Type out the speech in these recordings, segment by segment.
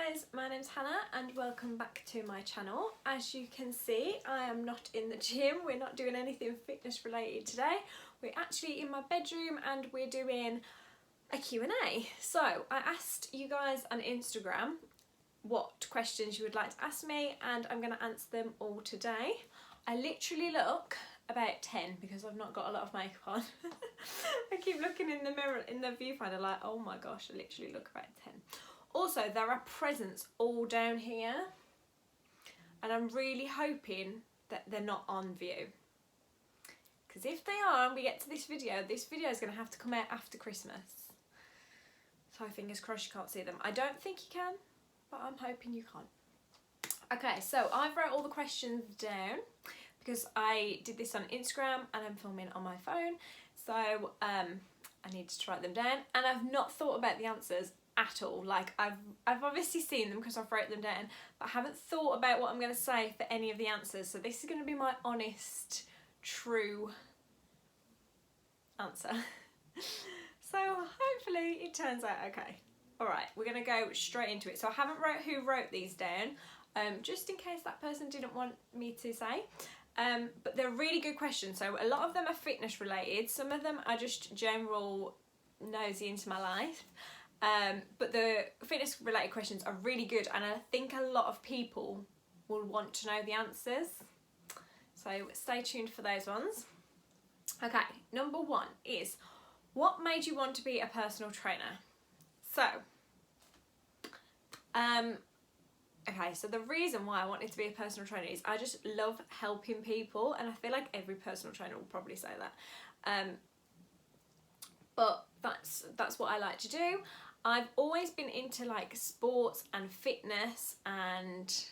guys, my name's Hannah and welcome back to my channel. As you can see, I am not in the gym. We're not doing anything fitness related today. We're actually in my bedroom and we're doing a Q&A. So I asked you guys on Instagram what questions you would like to ask me and I'm going to answer them all today. I literally look about 10 because I've not got a lot of makeup on. I keep looking in the mirror, in the viewfinder, like, oh my gosh, I literally look about 10. Also, there are presents all down here and I'm really hoping that they're not on view. Because if they are and we get to this video is going to have to come out after Christmas. So fingers crossed you can't see them. I don't think you can, but I'm hoping you can't. Okay, so I've wrote all the questions down because I did this on Instagram and I'm filming on my phone. So I need to write them down and I've not thought about the answers at all. Like I've obviously seen them because I've wrote them down, but I haven't thought about what I'm going to say for any of the answers. So this is going to be my honest, true answer. So hopefully it turns out okay. Alright, we're going to go straight into it. So I haven't wrote who wrote these down, just in case that person didn't want me to say. But they're really good questions. So a lot of them are fitness related. Some of them are just general nosy into my life. But the fitness related questions are really good and I think a lot of people will want to know the answers. So stay tuned for those ones. Okay, number one is, what made you want to be a personal trainer? So, okay, so the reason why I wanted to be a personal trainer is I just love helping people and I feel like every personal trainer will probably say that. But that's what I like to do. I've always been into like sports and fitness and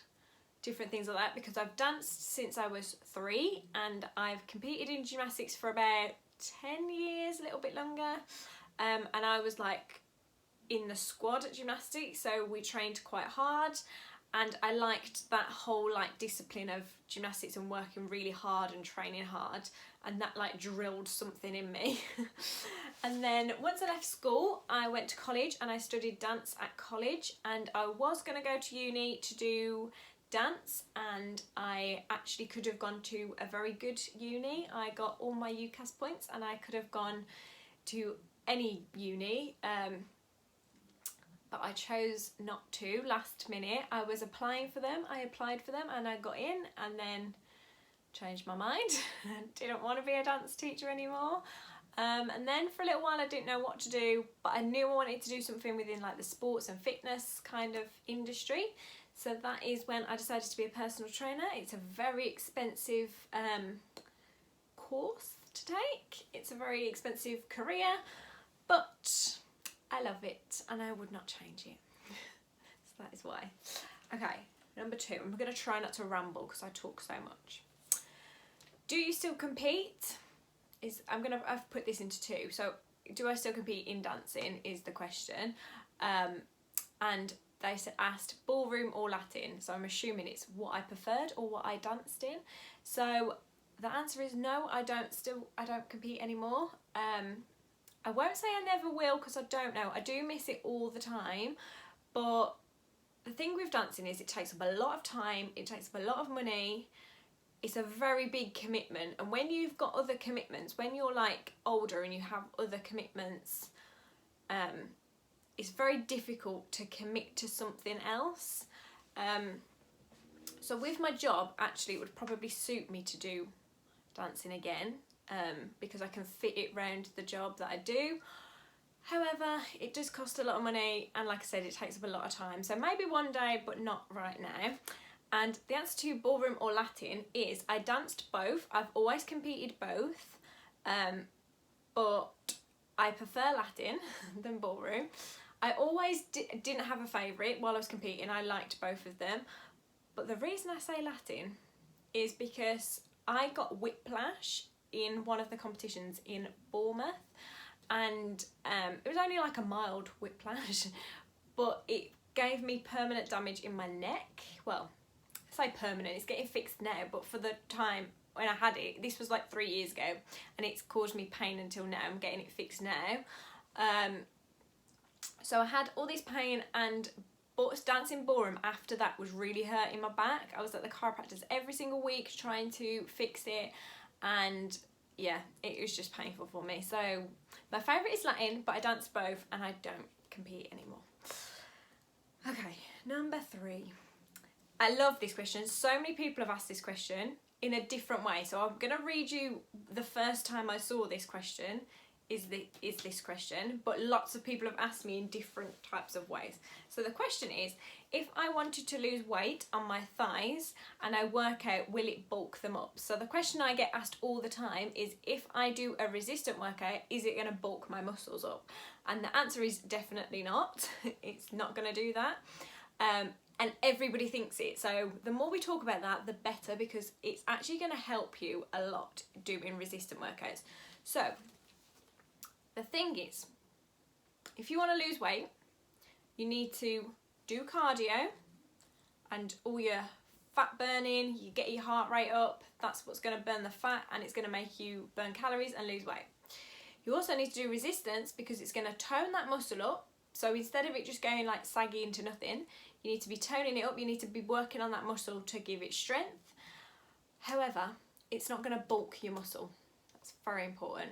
different things like that because I've danced since I was 3 and I've competed in gymnastics for about 10 years, a little bit longer. And I was like in the squad at gymnastics, so we trained quite hard and I liked that whole like discipline of gymnastics and working really hard and training hard, and that like drilled something in me. And then once I left school I went to college and I studied dance at college, and I was going to go to uni to do dance and I actually could have gone to a very good uni. I got all my UCAS points and I could have gone to any uni, but I chose not to last minute. I was applying for them, I applied for them and I got in and then changed my mind. Didn't want to be a dance teacher anymore. And then for a little while I didn't know what to do, but I knew I wanted to do something within like the sports and fitness kind of industry. So that is when I decided to be a personal trainer. It's a very expensive course to take. It's a very expensive career, but I love it and I would not change it. So that is why. Okay, number 2. I'm going to try not to ramble because I talk so much. Do you still compete? I've put this into 2. So do I still compete in dancing is the question. And they asked ballroom or Latin. So I'm assuming it's what I preferred or what I danced in. So the answer is no, I don't compete anymore. I won't say I never will because I don't know. I do miss it all the time. But the thing with dancing is it takes up a lot of time. It takes up a lot of money. It's a very big commitment. And when you've got other commitments, when you're like older and you have other commitments, it's very difficult to commit to something else. So with my job, actually it would probably suit me to do dancing again. Because I can fit it round the job that I do. However, it does cost a lot of money and like I said, it takes up a lot of time. So maybe one day, but not right now. And the answer to ballroom or Latin is I danced both. I've always competed both, but I prefer Latin than ballroom. I always didn't have a favourite while I was competing. I liked both of them. But the reason I say Latin is because I got whiplash in one of the competitions in Bournemouth, and it was only like a mild whiplash, but it gave me permanent damage in my neck. Well, I say permanent, it's getting fixed now, but for the time when I had it, this was like 3 years ago, and it's caused me pain until now. I'm getting it fixed now. So I had all this pain and dancing ballroom after that was really hurting my back. I was at the chiropractor's every single week trying to fix it, and yeah, it was just painful for me. So my favourite is Latin, but I dance both and I don't compete anymore. Okay, number 3. I love this question. So many people have asked this question in a different way. So I'm going to read you the first time I saw this question is this question, but lots of people have asked me in different types of ways. So the question is, if I wanted to lose weight on my thighs and I work out, will it bulk them up? So the question I get asked all the time is, if I do a resistant workout, is it going to bulk my muscles up? And the answer is definitely not. It's not going to do that. And everybody thinks it. So the more we talk about that, the better, because it's actually going to help you a lot doing resistant workouts. So the thing is, if you want to lose weight, you need to do cardio and all your fat burning, you get your heart rate up. That's what's going to burn the fat, and it's going to make you burn calories and lose weight. You also need to do resistance because it's going to tone that muscle up. So instead of it just going like saggy into nothing, you need to be toning it up. You need to be working on that muscle to give it strength. However, it's not going to bulk your muscle. That's very important.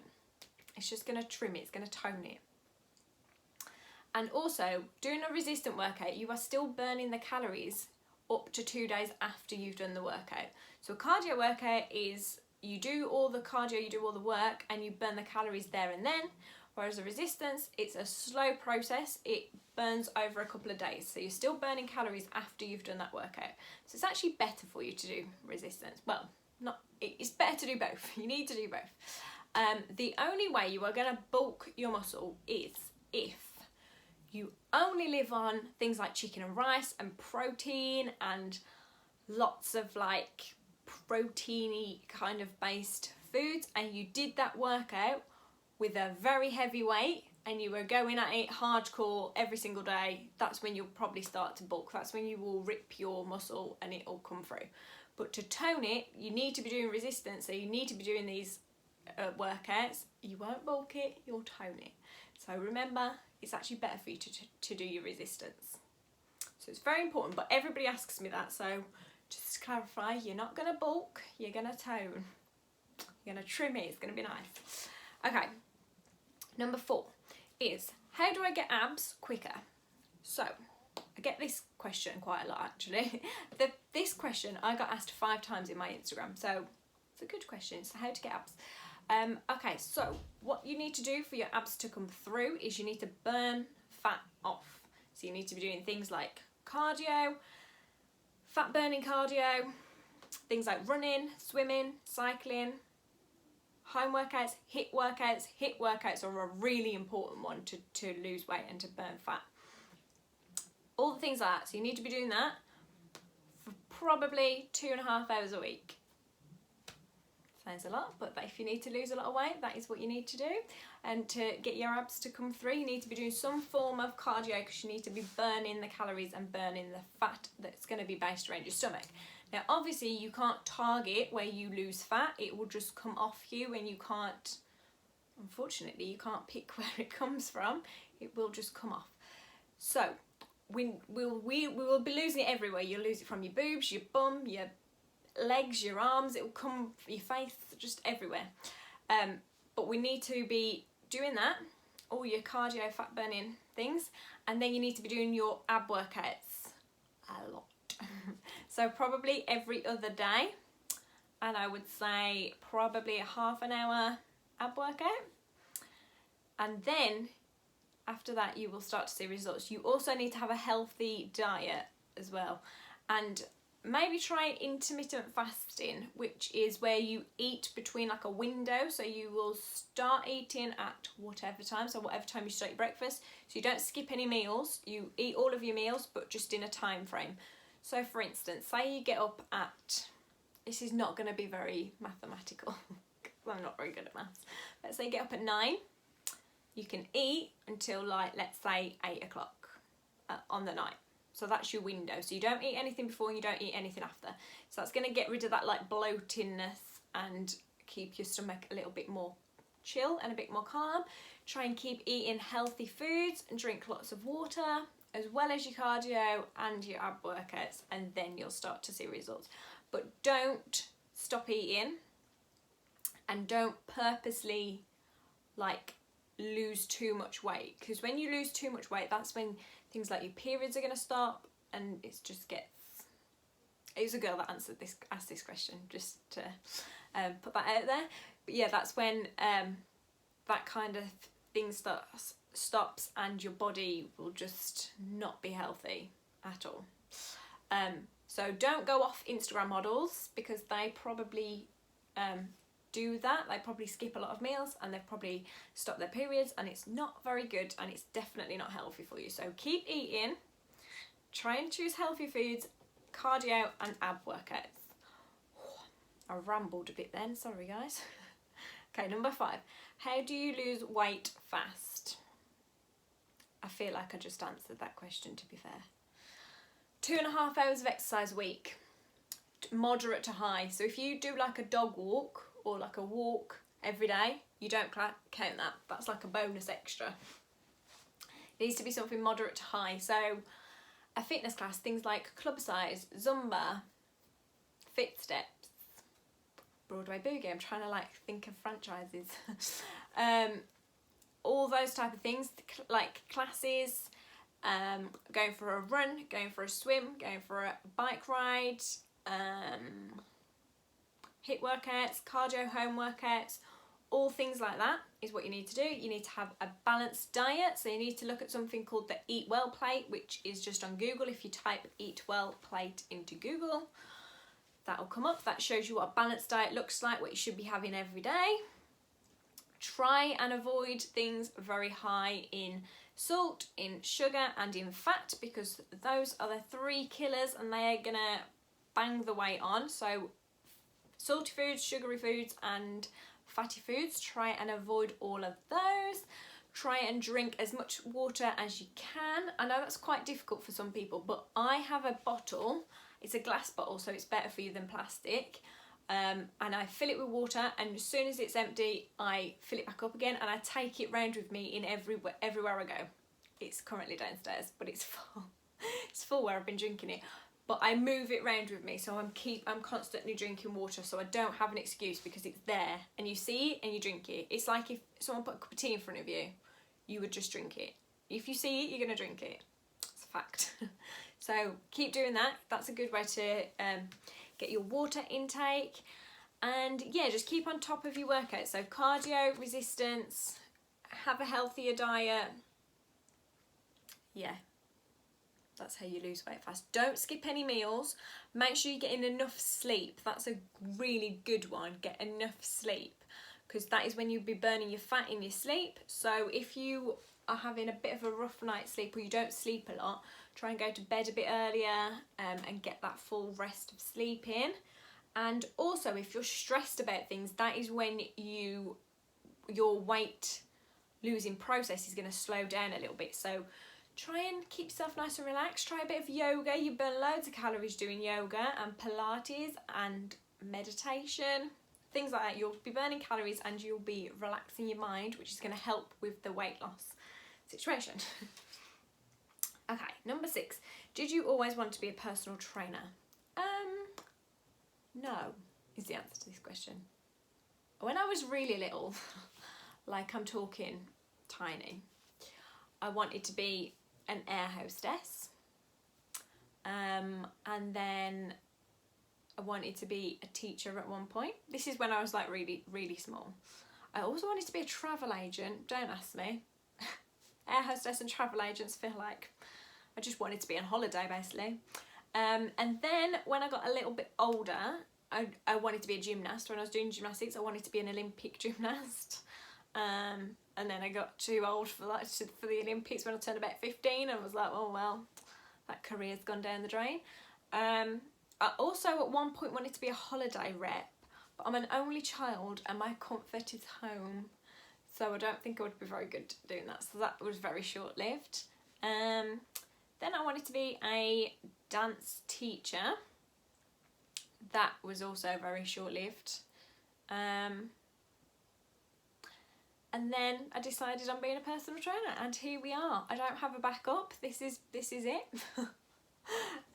It's just going to trim it. It's going to tone it. And also, doing a resistant workout, you are still burning the calories up to 2 days after you've done the workout. So a cardio workout is, you do all the cardio, you do all the work, and you burn the calories there and then. Whereas a resistance, it's a slow process. It burns over a couple of days. So you're still burning calories after you've done that workout. So it's actually better for you to do resistance. Well, it's better to do both. You need to do both. The only way you are going to bulk your muscle is if you only live on things like chicken and rice and protein and lots of like proteiny kind of based foods, and you did that workout with a very heavy weight and you were going at it hardcore every single day. That's when you'll probably start to bulk. That's when you will rip your muscle and it'll come through. But to tone it, you need to be doing resistance. So you need to be doing these workouts. You won't bulk it, you'll tone it. So remember, it's actually better for you to do your resistance. So it's very important, but everybody asks me that. So just to clarify, you're not going to bulk, you're going to tone. You're going to trim it, it's going to be nice. Okay, number 4 is, how do I get abs quicker? So I get this question quite a lot actually. This question I got asked 5 times in my Instagram, so it's a good question. So how to get abs? Okay, so what you need to do for your abs to come through is you need to burn fat off. So you need to be doing things like cardio, fat burning cardio, things like running, swimming, cycling, home workouts, HIIT workouts. HIIT workouts are a really important one to lose weight and to burn fat. All the things like that. So you need to be doing that for probably 2.5 hours a week. Sounds a lot, but if you need to lose a lot of weight, that is what you need to do. And to get your abs to come through, you need to be doing some form of cardio because you need to be burning the calories and burning the fat that's going to be based around your stomach. Now, obviously, you can't target where you lose fat. It will just come off you, and you can't, unfortunately, you can't pick where it comes from. It will just come off. So we will be losing it everywhere. You'll lose it from your boobs, your bum, your legs, your arms. It will come from your face, just everywhere. But we need to be doing that, all your cardio, fat burning things, and then you need to be doing your ab workouts a lot. So probably every other day, and I would say probably a half an hour ab workout, and then after that you will start to see results. You also need to have a healthy diet as well, and maybe try intermittent fasting, which is where you eat between like a window. So you will start eating at whatever time, so whatever time you start your breakfast, so you don't skip any meals. You eat all of your meals, but just in a time frame. So for instance, say you get up at, this is not going to be very mathematical, I'm not very good at maths. Let's say you get up at 9, you can eat until like, let's say 8 o'clock on the night. So that's your window. So you don't eat anything before and you don't eat anything after. So that's going to get rid of that like bloatiness and keep your stomach a little bit more chill and a bit more calm. Try and keep eating healthy foods and drink lots of water. as well as your cardio and your ab workouts, and then you'll start to see results. But don't stop eating, and don't purposely like lose too much weight, because when you lose too much weight, that's when things like your periods are going to stop, and it just gets... It was a girl that asked this question, just to put that out there. But yeah, that's when that kind of thing stops, and your body will just not be healthy at all. So don't go off Instagram models, because they probably do that. They probably skip a lot of meals, and they've probably stopped their periods, and it's not very good, and it's definitely not healthy for you. So keep eating, try and choose healthy foods, cardio and ab workouts. I rambled a bit then, sorry guys. Okay, number 5. How do you lose weight fast? I feel like I just answered that question, to be fair. 2.5 hours of exercise a week, moderate to high. So if you do like a dog walk or like a walk every day, you don't count that. That's like a bonus extra. It needs to be something moderate to high. So a fitness class, things like club size, Zumba, Fit Steps, Broadway Boogie. I'm trying to like think of franchises. All those type of things, like classes, going for a run, going for a swim, going for a bike ride, HIIT workouts, cardio home workouts, all things like that is what you need to do. You need to have a balanced diet, so you need to look at something called the Eat Well plate, which is just on Google. If you type Eat Well plate into Google, that'll come up. That shows you what a balanced diet looks like, what you should be having every day. Try and avoid things very high in salt, in sugar and in fat, because those are the 3 killers, and they are gonna bang the weight on. So salty foods, sugary foods and fatty foods, try and avoid all of those. Try and drink as much water as you can. I know that's quite difficult for some people, but I have a bottle. It's a glass bottle, so it's better for you than plastic. And I fill it with water, and as soon as it's empty, I fill it back up again, and I take it round with me in everywhere I go. It's currently downstairs, but it's full. It's full where I've been drinking it. But I move it round with me, so I'm constantly drinking water, so I don't have an excuse, because it's there and you see it and you drink it. It's like if someone put a cup of tea in front of you, you would just drink it. If you see it, you're gonna drink it. It's a fact. So keep doing that. That's a good way to get your water intake, and yeah, just keep on top of your workout. So cardio, resistance, have a healthier diet. Yeah, that's how you lose weight fast. Don't skip any meals. Make sure you're getting enough sleep. That's a really good one. Get enough sleep, because that is when you'll be burning your fat in your sleep. So if you are having a bit of a rough night's sleep, or you don't sleep a lot, try and go to bed a bit earlier, and get that full rest of sleep in. And also, if you're stressed about things, that is when your weight losing process is going to slow down a little bit. So try and keep yourself nice and relaxed. Try a bit of yoga. You burn loads of calories doing yoga and Pilates and meditation, things like that. You'll be burning calories, and you'll be relaxing your mind, which is going to help with the weight loss situation. Okay, number 6. Did you always want to be a personal trainer? No, is the answer to this question. When I was really little, like I'm talking tiny, I wanted to be an air hostess. And then I wanted to be a teacher at one point. This is when I was like really, really small. I also wanted to be a travel agent. Don't ask me. Air hostess and travel agents feel like I just wanted to be on holiday, basically. And then when I got a little bit older, I wanted to be a gymnast. When I was doing gymnastics, I wanted to be an Olympic gymnast. And then I got too old for the Olympics when I turned about 15, and was like, oh well, that career's gone down the drain. I also at one point wanted to be a holiday rep, but I'm an only child and my comfort is home, so I don't think I would be very good at doing that. So that was very short-lived. Then I wanted to be a dance teacher. That was also very short-lived. And And then I decided on being a personal trainer, and here we are. I don't have a backup. This is it.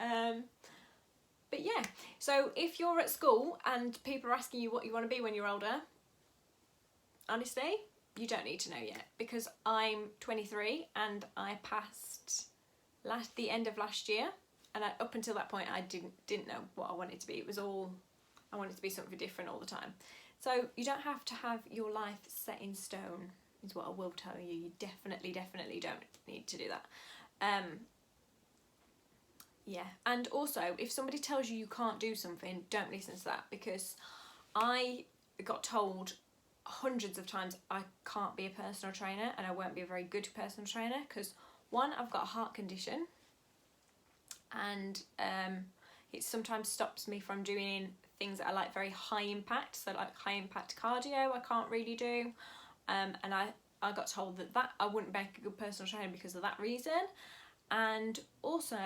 But yeah, so if you're at school and people are asking you what you want to be when you're older, honestly, you don't need to know yet, because I'm 23 and I passed the end of last year, and up until that point I didn't know what I wanted to be. It was all, I wanted to be something different all the time. So you don't have to have your life set in stone, is what I will tell you. You definitely don't need to do that. Yeah, and also if somebody tells you you can't do something, don't listen to that, because I got told hundreds of times I can't be a personal trainer and I won't be a very good personal trainer, because one, I've got a heart condition, and it sometimes stops me from doing things that are like very high impact. So like high impact cardio I can't really do, and I got told that I wouldn't make a good personal trainer because of that reason. And also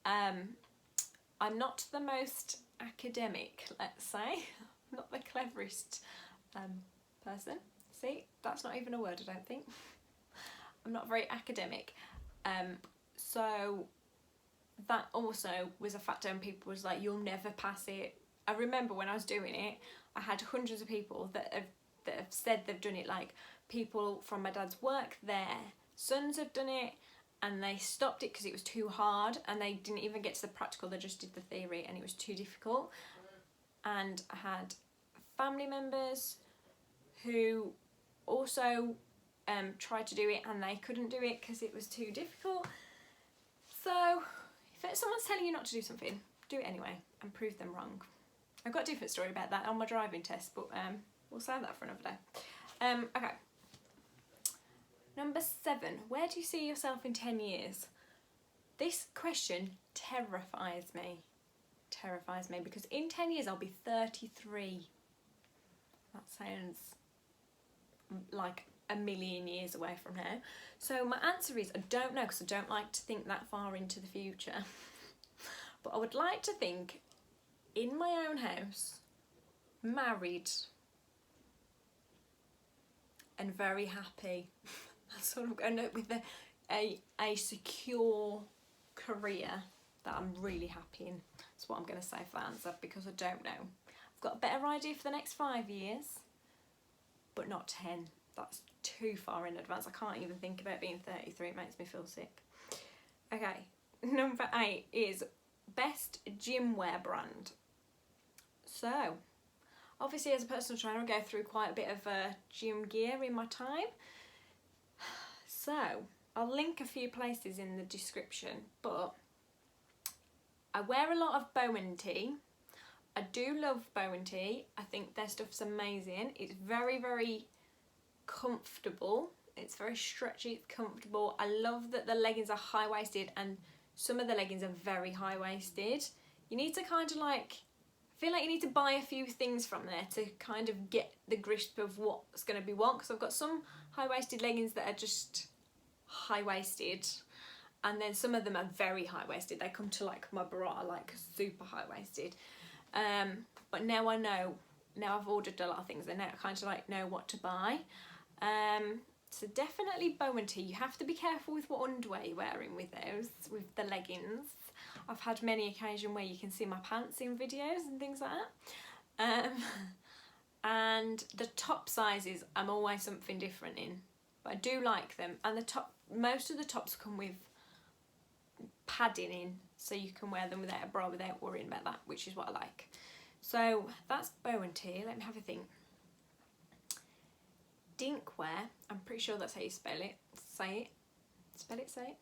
I'm not the most academic, let's say. I'm not the cleverest person. See, that's not even a word, I don't think. I'm not very academic, so that also was a factor, and people was like, you'll never pass it. I remember when I was doing it, I had hundreds of people that have said they've done it, like people from my dad's work, their sons have done it, and they stopped it because it was too hard, and they didn't even get to the practical, they just did the theory and it was too difficult. And I had family members who also tried to do it and they couldn't do it because it was too difficult. So if someone's telling you not to do something, do it anyway and prove them wrong. I've got a different story about that on my driving test, but we'll save that for another day. Okay. Number 7, where do you see yourself in 10 years? This question terrifies me. Terrifies me, because in 10 years I'll be 33. That sounds like a million years away from now. So my answer is I don't know, because I don't like to think that far into the future. But I would like to think in my own house, married, and very happy. That's what I'm going with, a secure career that I'm really happy in. That's what I'm going to say for the answer, because I don't know. I've got a better idea for the next 5 years, but not 10. That's too far in advance. I can't even think about being 33. It makes me feel sick. Okay, number 8 is best gym wear brand. So, obviously as a personal trainer I go through quite a bit of gym gear in my time. So, I'll link a few places in the description, but I wear a lot of Bowen tee. I do love Bowen tee. I think their stuff's amazing. It's very, very comfortable. It's very stretchy, it's comfortable. I love that the leggings are high-waisted, and some of the leggings are very high-waisted. You need to kind of like, I feel like you need to buy a few things from there to kind of get the grip of what's going to be what, because I've got some high-waisted leggings that are just high-waisted, and then some of them are very high-waisted. They come to like my bra, like super high-waisted. But now I know, now I've ordered a lot of things, and now I kind of like know what to buy. So definitely Bowen tee. You have to be careful with what underwear you're wearing with those, with the leggings. I've had many occasions where you can see my pants in videos and things like that. And the top sizes, I'm always something different in, but I do like them. And the top, most of the tops come with padding in, so you can wear them without a bra without worrying about that, which is what I like. So that's Bowen tee. Let me have a think. Dinkwear, I'm pretty sure that's how you spell it. Say it.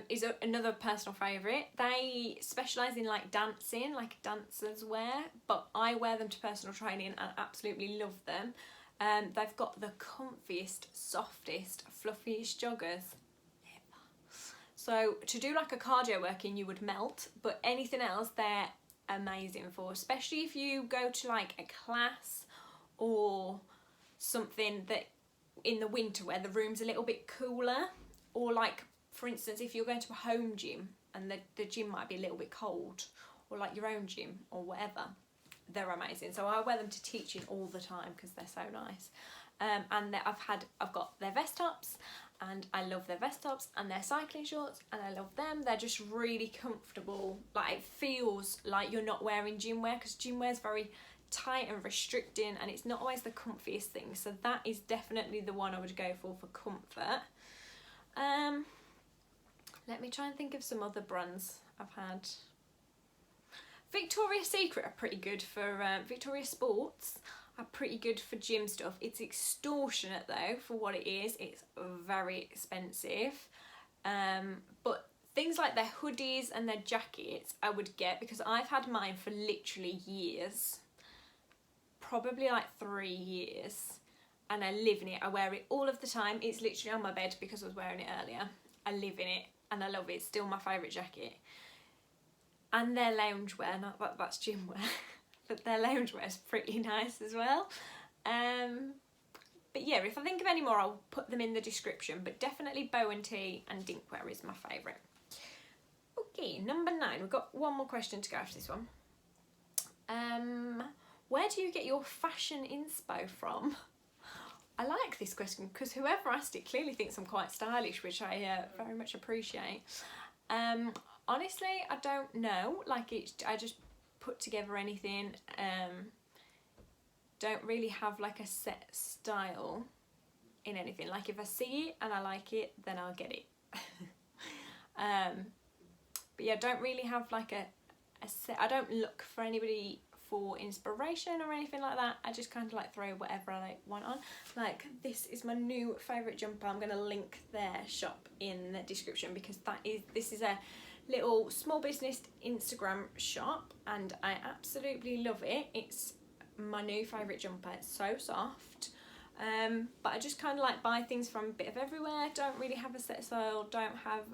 Is another personal favourite. They specialise in like dancing, like dancers wear, but I wear them to personal training and absolutely love them. They've got the comfiest, softest, fluffiest joggers ever. So to do like a cardio working, you would melt, but anything else they're amazing for, especially if you go to like a class or something that in the winter where the room's a little bit cooler, or like for instance if you're going to a home gym and the gym might be a little bit cold, or like your own gym or whatever, they're amazing. So I wear them to teaching all the time because they're so nice. and I've got their vest tops, and I love their vest tops, and their cycling shorts, and I love them. They're just really comfortable. Like, it feels like you're not wearing gym wear, because gym wear is very tight and restricting, and it's not always the comfiest thing. So that is definitely the one I would go for comfort. Let me try and think of some other brands I've had. Victoria's Secret are pretty good for Victoria's Sports are pretty good for gym stuff. It's extortionate though for what it is. It's very expensive. But things like their hoodies and their jackets I would get, because I've had mine for literally years. Probably like 3 years. And I live in it. I wear it all of the time. It's literally on my bed because I was wearing it earlier. I live in it and I love it. It's still my favourite jacket. And their loungewear, not that that's gym wear, but their loungewear is pretty nice as well. But yeah, if I think of any more, I'll put them in the description. But definitely Bowen T and Dinkwear is my favourite. Okay, number 9. We've got one more question to go after this one. Where do you get your fashion inspo from? I like this question because whoever asked it clearly thinks I'm quite stylish, which I very much appreciate. Honestly, I don't know. Like, I just put together anything. Don't really have like a set style in anything. Like, if I see it and I like it, then I'll get it. But yeah, don't really have like a set. I don't look for anybody for inspiration or anything like that. I just kind of like throw whatever I want on. Like, this is my new favourite jumper. I'm going to link their shop in the description, because this is a little small business Instagram shop and I absolutely love it. It's my new favourite jumper. It's so soft. But I just kind of like buy things from a bit of everywhere. Don't really have a set style. Don't have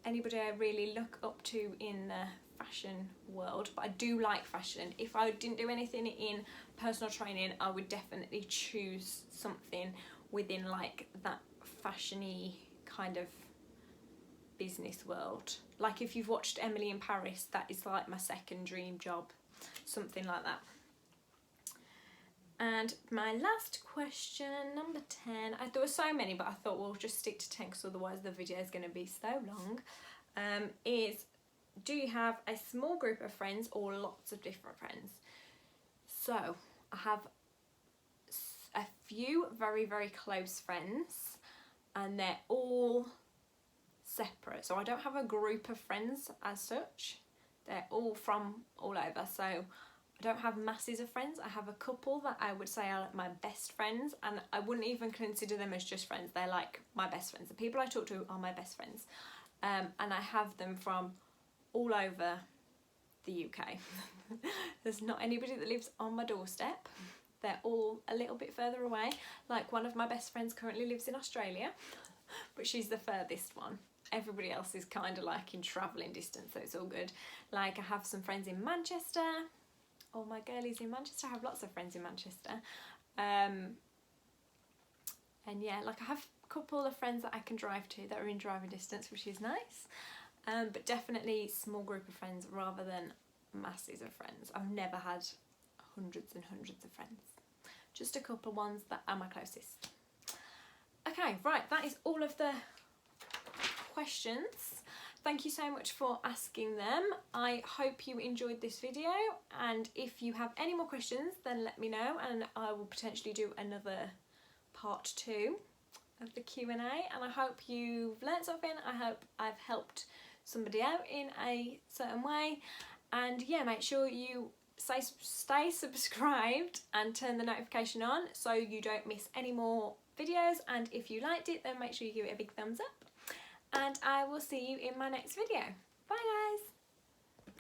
anybody I really look up to in the fashion world, but I do like fashion. If I didn't do anything in personal training, I would definitely choose something within like that fashiony kind of business world. Like, if you've watched Emily in Paris, that is like my second dream job, something like that. And my last question, number 10, there were so many, but I thought we'll just stick to 10 because otherwise the video is going to be so long, is, do you have a small group of friends or lots of different friends? So I have a few very, very close friends, and they're all separate. So I don't have a group of friends as such. They're all from all over. So I don't have masses of friends. I have a couple that I would say are like my best friends, and I wouldn't even consider them as just friends. They're like my best friends. The people I talk to are my best friends. And I have them from all over the UK. There's not anybody that lives on my doorstep. They're all a little bit further away. Like, one of my best friends currently lives in Australia, but she's the furthest one. Everybody else is kind of like in travelling distance, so it's all good. Like, I have some friends in Manchester. All my girlies in Manchester. I have lots of friends in Manchester. And yeah, like, I have a couple of friends that I can drive to that are in driving distance, which is nice. But definitely small group of friends rather than masses of friends. I've never had hundreds and hundreds of friends. Just a couple ones that are my closest. Okay, right, that is all of the questions. Thank you so much for asking them. I hope you enjoyed this video, and if you have any more questions, then let me know and I will potentially do another part 2 of the Q&A. And I hope you've learnt something. I hope I've helped somebody out in a certain way, and yeah, make sure you stay subscribed and turn the notification on so you don't miss any more videos. And if you liked it, then make sure you give it a big thumbs up, and I will see you in my next video. Bye guys.